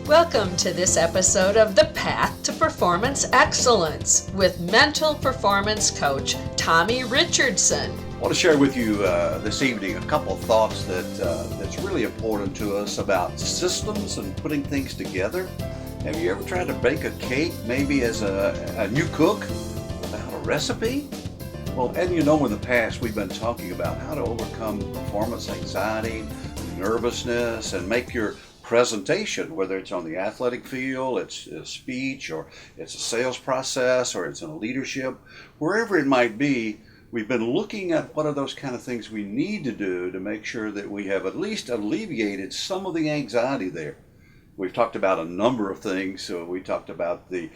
Welcome to this episode of The Path to Performance Excellence with mental performance coach Tommy Richardson. I want to share with you this evening a couple of thoughts that's really important to us about systems and putting things together. Have you ever tried to bake a cake, maybe as a new cook, without a recipe? Well, and in the past we've been talking about how to overcome performance anxiety, nervousness, and make your presentation, whether it's on the athletic field, it's a speech, or it's a sales process, or it's in a leadership, wherever it might be. We've been looking at what are those kind of things we need to do to make sure that we have at least alleviated some of the anxiety there. We've talked about a number of things. So we talked about the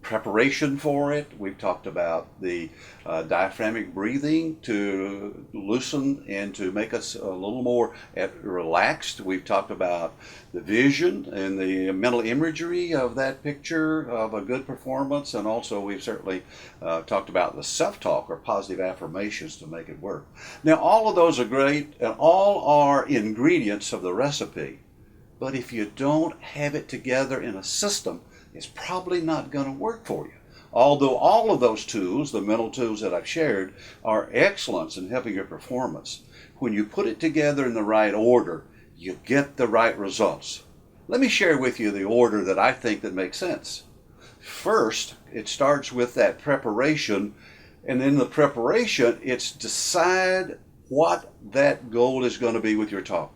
preparation for it. We've talked about the diaphragmatic breathing to loosen and to make us a little more relaxed. We've talked about the vision and the mental imagery of that picture of a good performance. And also we've certainly talked about the self-talk or positive affirmations to make it work. Now, all of those are great and all are ingredients of the recipe. But if you don't have it together in a system, it's probably not going to work for you. Although all of those tools, the mental tools that I've shared, are excellent in helping your performance. When you put it together in the right order, you get the right results. Let me share with you the order that I think that makes sense. First, it starts with that preparation, and in the preparation, it's decide what that goal is going to be with your talk.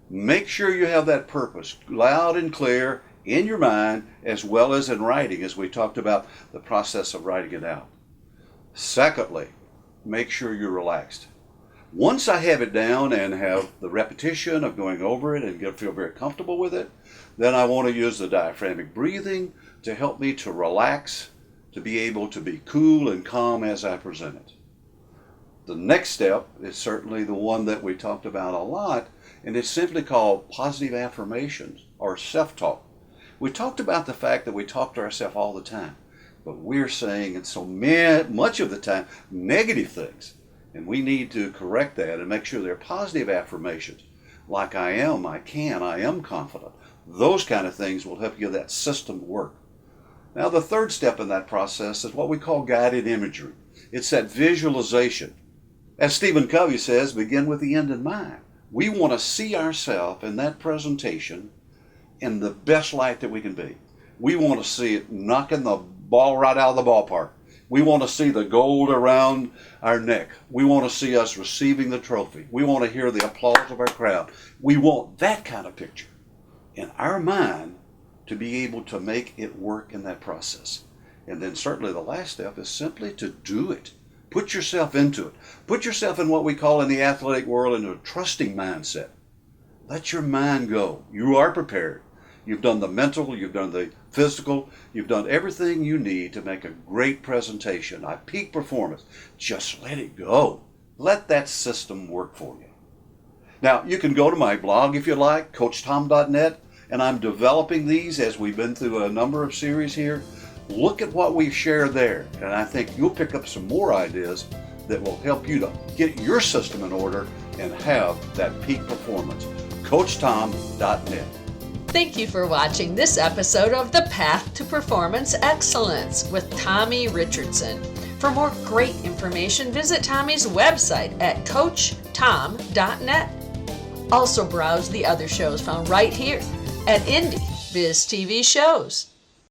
Make sure you have that purpose loud and clear in your mind as well as in writing, as we talked about the process of writing it out. Secondly, make sure you're relaxed. Once I have it down and have the repetition of going over it and feel very comfortable with it, then I want to use the diaphragmatic breathing to help me to relax, to be able to be cool and calm as I present it. The next step is certainly the one that we talked about a lot, and it's simply called positive affirmations or self-talk. We talked about the fact that we talk to ourselves all the time, but we're saying it so much of the time negative things, and we need to correct that and make sure they're positive affirmations like I am, I can, I am confident. Those kind of things will help you that system work. Now, the third step in that process is what we call guided imagery. It's that visualization. As Stephen Covey says, begin with the end in mind. We want to see ourselves in that presentation in the best light that we can be. We want to see it knocking the ball right out of the ballpark. We want to see the gold around our neck. We want to see us receiving the trophy. We want to hear the applause of our crowd. We want that kind of picture in our mind to be able to make it work in that process. And then certainly the last step is simply to do it. Put yourself into it. Put yourself in what we call in the athletic world into a trusting mindset. Let your mind go. You are prepared. You've done the mental, you've done the physical, you've done everything you need to make a great presentation, a peak performance. Just let it go. Let that system work for you. Now, you can go to my blog if you like, coachtom.net, and I'm developing these as we've been through a number of series here. Look at what we share there, and I think you'll pick up some more ideas that will help you to get your system in order and have that peak performance. coachtom.net. Thank you for watching this episode of The Path to Performance Excellence with Tommy Richardson. For more great information, visit Tommy's website at coachtom.net. Also browse the other shows found right here at Indie Biz TV Shows.